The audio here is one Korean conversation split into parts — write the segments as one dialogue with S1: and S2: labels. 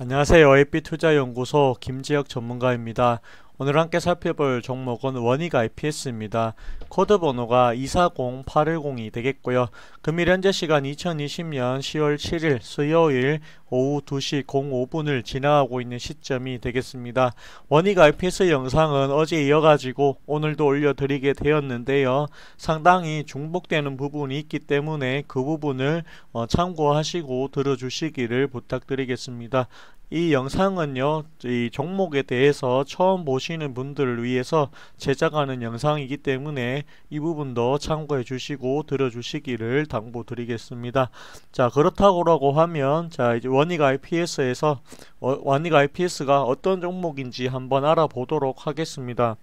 S1: 안녕하세요. AP투자연구소 김지혁 전문가입니다. 오늘 함께 살펴볼 종목은 원익 IPS입니다. 코드 번호가 240810이 되겠고요. 금일 현재 시간 2020년 10월 7일 수요일 오후 2시 05분을 지나가고 있는 시점이 되겠습니다. 원익 IPS 영상은 어제 이어가지고 오늘도 올려드리게 되었는데요. 상당히 중복되는 부분이 있기 때문에 그 부분을 참고하시고 들어주시기를 부탁드리겠습니다. 이 영상은요, 이 종목에 대해서 처음 보시는 분들을 위해서 제작하는 영상이기 때문에 이 부분도 참고해 주시고 들어주시기를 당부드리겠습니다. 자, 그렇다고 하면, 자, 이제 원익 IPS에서, 원익 IPS가 어떤 종목인지 한번 알아보도록 하겠습니다.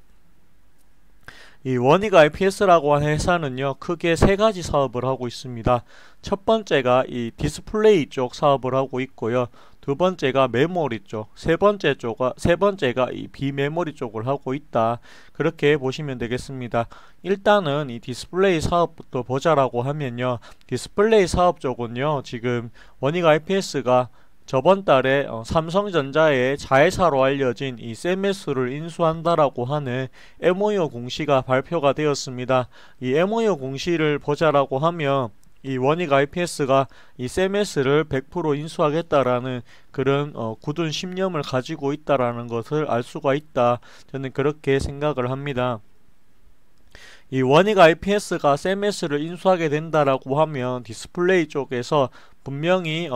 S1: 이 원익 IPS라고 하는 회사는요, 크게 세 가지 사업을 하고 있습니다. 첫 번째가 이 디스플레이 쪽 사업을 하고 있고요. 두 번째가 메모리 쪽, 세 번째가 이 비메모리 쪽을 하고 있다. 그렇게 보시면 되겠습니다. 일단은 이 디스플레이 사업부터 보자라고 하면요, 디스플레이 사업 쪽은요, 지금 원익 IPS가 저번 달에 삼성전자의 자회사로 알려진 이 세메스를 인수한다라고 하는 MOU 공시가 발표가 되었습니다. 이 MOU 공시를 보자라고 하면 이 원익 IPS가 이 세메스를 100% 인수하겠다라는 그런 굳은 신념을 가지고 있다라는 것을 알 수가 있다. 저는 그렇게 생각을 합니다. 이 원익 IPS가 세메스를 인수하게 된다라고 하면 디스플레이 쪽에서 분명히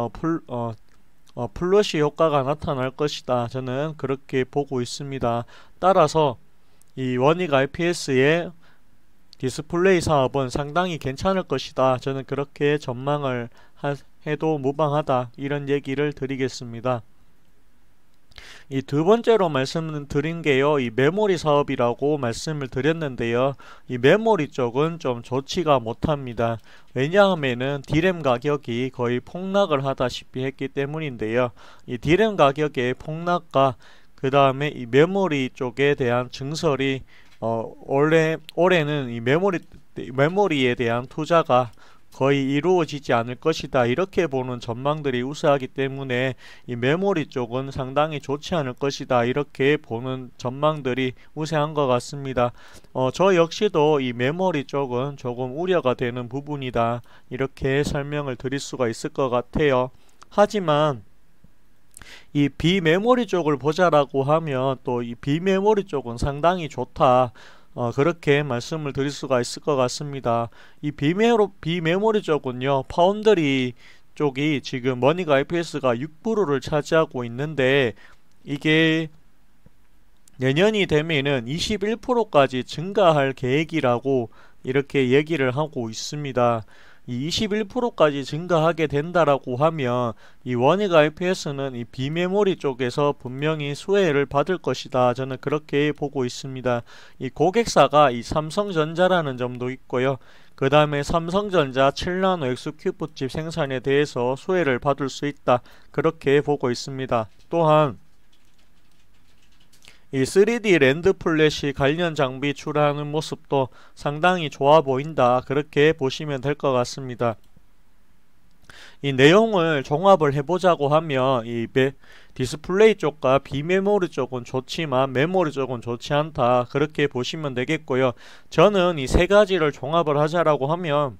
S1: 플러시 효과가 나타날 것이다. 저는 그렇게 보고 있습니다. 따라서 이 원익 IPS의 디스플레이 사업은 상당히 괜찮을 것이다. 저는 그렇게 전망을 해도 무방하다. 이런 얘기를 드리겠습니다. 이 두 번째로 말씀드린 게요, 이 메모리 사업이라고 말씀을 드렸는데요, 이 메모리 쪽은 좀 좋지가 못합니다. 왜냐하면은 D램 가격이 거의 폭락을 하다시피 했기 때문인데요, 이 D램 가격의 폭락과 그 다음에 이 메모리 쪽에 대한 증설이 올해는 이 메모리에 대한 투자가 거의 이루어지지 않을 것이다. 이렇게 보는 전망들이 우세하기 때문에 이 메모리 쪽은 상당히 좋지 않을 것이다. 이렇게 보는 전망들이 우세한 것 같습니다. 저 역시도 이 메모리 쪽은 조금 우려가 되는 부분이다. 이렇게 설명을 드릴 수가 있을 것 같아요. 하지만 이 비메모리 쪽을 보자라고 하면 또 이 비메모리 쪽은 상당히 좋다. 그렇게 말씀을 드릴 수가 있을 것 같습니다. 이 비메모리 쪽은요, 파운드리 쪽이 지금 원익 IPS가 6%를 차지하고 있는데, 이게 내년이 되면은 21%까지 증가할 계획이라고 이렇게 얘기를 하고 있습니다. 이 21%까지 증가하게 된다라고 하면 이 원익 IPS는 이 비메모리 쪽에서 분명히 수혜를 받을 것이다. 저는 그렇게 보고 있습니다. 이 고객사가 이 삼성전자라는 점도 있고요. 그 다음에 삼성전자 7나노 엑스큐브 칩 생산에 대해서 수혜를 받을 수 있다. 그렇게 보고 있습니다. 또한 이 3D 랜드 플래시 관련 장비 출하하는 모습도 상당히 좋아 보인다. 그렇게 보시면 될 것 같습니다. 이 내용을 종합을 해보자고 하면 이 디스플레이 쪽과 비메모리 쪽은 좋지만 메모리 쪽은 좋지 않다. 그렇게 보시면 되겠고요. 저는 이 세 가지를 종합을 하자라고 하면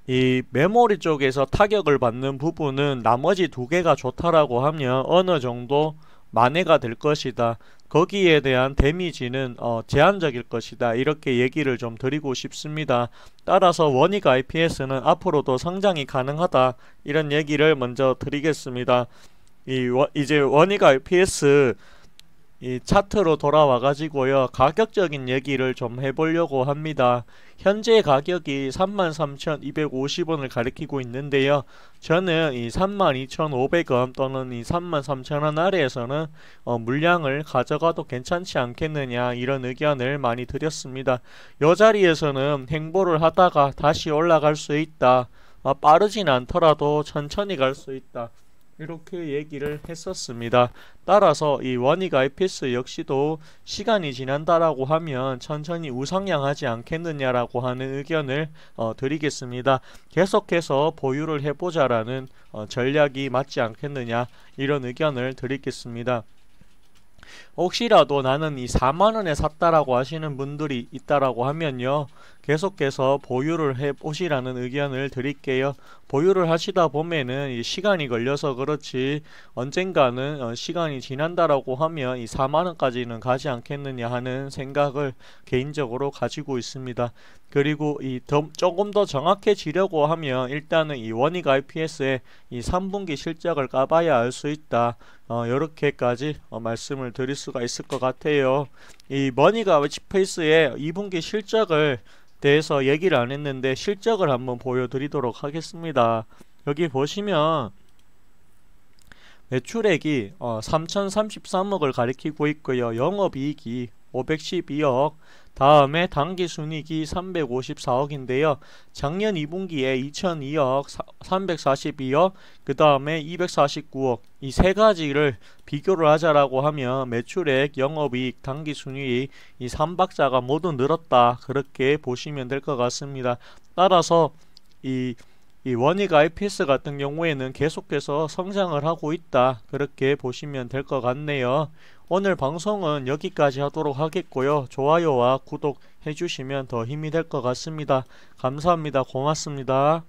S1: 이 메모리 쪽에서 타격을 받는 부분은 나머지 두 개가 좋다라고 하면 어느 정도 만회가 될 것이다. 거기에 대한 데미지는 제한적일 것이다. 이렇게 얘기를 좀 드리고 싶습니다. 따라서 원익 IPS는 앞으로도 성장이 가능하다. 이런 얘기를 먼저 드리겠습니다. 이제 원익 IPS 이 차트로 돌아와 가지고요, 가격적인 얘기를 좀 해보려고 합니다. 현재 가격이 33,250원을 가리키고 있는데요, 저는 이 32,500원 또는 이 33,000원 아래에서는 물량을 가져가도 괜찮지 않겠느냐, 이런 의견을 많이 드렸습니다. 이 자리에서는 행보를 하다가 다시 올라갈 수 있다. 빠르진 않더라도 천천히 갈 수 있다. 이렇게 얘기를 했었습니다. 따라서 이 원익 IPS 역시도 시간이 지난다라고 하면 천천히 우상향하지 않겠느냐라고 하는 의견을 드리겠습니다. 계속해서 보유를 해보자라는 전략이 맞지 않겠느냐, 이런 의견을 드리겠습니다. 혹시라도 나는 이 4만원에 샀다라고 하시는 분들이 있다라고 하면요, 계속해서 보유를 해보시라는 의견을 드릴게요. 보유를 하시다 보면은 이 시간이 걸려서 그렇지 언젠가는 시간이 지난다라고 하면 이 4만원까지는 가지 않겠느냐 하는 생각을 개인적으로 가지고 있습니다. 그리고 조금 더 정확해지려고 하면 일단은 이 원익 IPS의 이 3분기 실적을 까봐야 알 수 있다. 이렇게까지 말씀을 드릴 수가 있을 것 같아요. 이 원익 IPS의 2분기 실적을 대해서 얘기를 안 했는데 실적을 한번 보여드리도록 하겠습니다. 여기 보시면 매출액이 3033억을 가리키고 있고요. 영업이익이 512억, 다음에 당기순이익이 354억인데요. 작년 2분기에 2002억, 342억, 그 다음에 249억, 이 세 가지를 비교를 하자라고 하면 매출액, 영업이익, 당기순이익 이 3박자가 모두 늘었다, 그렇게 보시면 될 것 같습니다. 따라서 이 원익 IPS 같은 경우에는 계속해서 성장을 하고 있다, 그렇게 보시면 될 것 같네요. 오늘 방송은 여기까지 하도록 하겠고요. 좋아요와 구독 해주시면 더 힘이 될 것 같습니다. 감사합니다. 고맙습니다.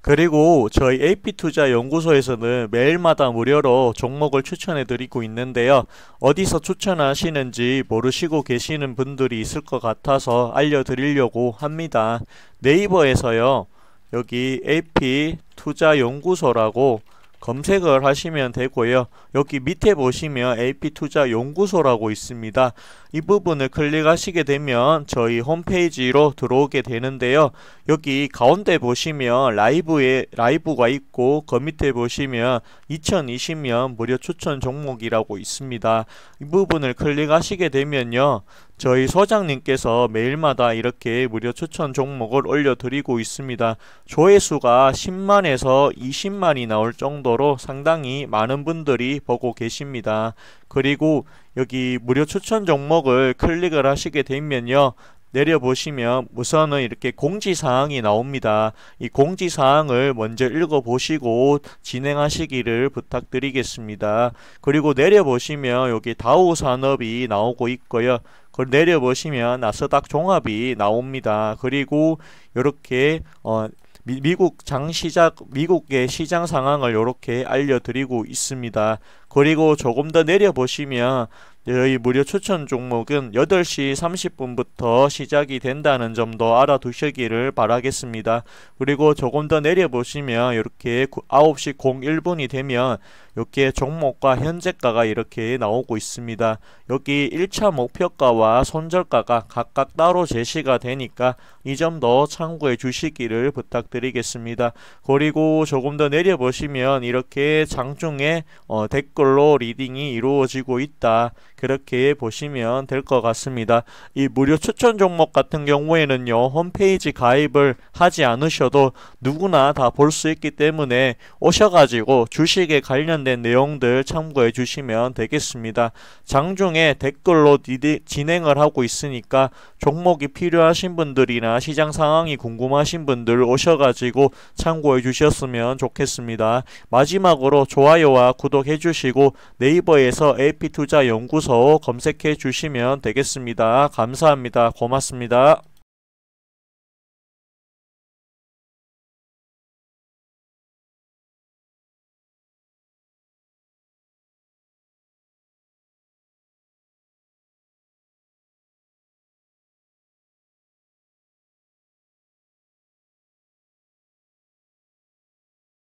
S1: 그리고 저희 AP투자연구소에서는 매일마다 무료로 종목을 추천해 드리고 있는데요. 어디서 추천하시는지 모르시고 계시는 분들이 있을 것 같아서 알려드리려고 합니다. 네이버에서요, 여기 AP투자연구소라고 검색을 하시면 되고요. 여기 밑에 보시면 AP투자연구소라고 있습니다. 이 부분을 클릭하시게 되면 저희 홈페이지로 들어오게 되는데요. 여기 가운데 보시면 라이브가 있고, 그 밑에 보시면 2020년 무료 추천 종목이라고 있습니다. 이 부분을 클릭하시게 되면요, 저희 소장님께서 매일마다 이렇게 무료 추천 종목을 올려드리고 있습니다. 조회수가 10만에서 20만이 나올 정도로 상당히 많은 분들이 보고 계십니다. 그리고 여기 무료 추천 종목을 클릭을 하시게 되면요, 내려보시면 우선은 이렇게 공지사항이 나옵니다. 이 공지사항을 먼저 읽어보시고 진행하시기를 부탁드리겠습니다. 그리고 내려보시면 여기 다우산업이 나오고 있고요. 그걸 내려보시면 나스닥 종합이 나옵니다. 그리고 이렇게 미국의 시장 상황을 이렇게 알려드리고 있습니다. 그리고 조금 더 내려보시면 저희 무료 추천 종목은 8시 30분부터 시작이 된다는 점도 알아두시기를 바라겠습니다. 그리고 조금 더 내려보시면 이렇게 9시 01분이 되면 이렇게 종목과 현재가가 이렇게 나오고 있습니다. 여기 1차 목표가와 손절가가 각각 따로 제시가 되니까 이 점도 참고해 주시기를 부탁드리겠습니다. 그리고 조금 더 내려보시면 이렇게 장중에 댓글로 리딩이 이루어지고 있다, 그렇게 보시면 될 것 같습니다. 이 무료 추천 종목 같은 경우에는요, 홈페이지 가입을 하지 않으셔도 누구나 다 볼 수 있기 때문에 오셔가지고 주식에 관련된 내용들 참고해 주시면 되겠습니다. 장중에 댓글로 진행을 하고 있으니까 종목이 필요하신 분들이나 시장 상황이 궁금하신 분들 오셔가지고 참고해 주셨으면 좋겠습니다. 마지막으로 좋아요와 구독해 주시고 네이버에서 AP투자연구소 검색해 주시면 되겠습니다. 감사합니다. 고맙습니다.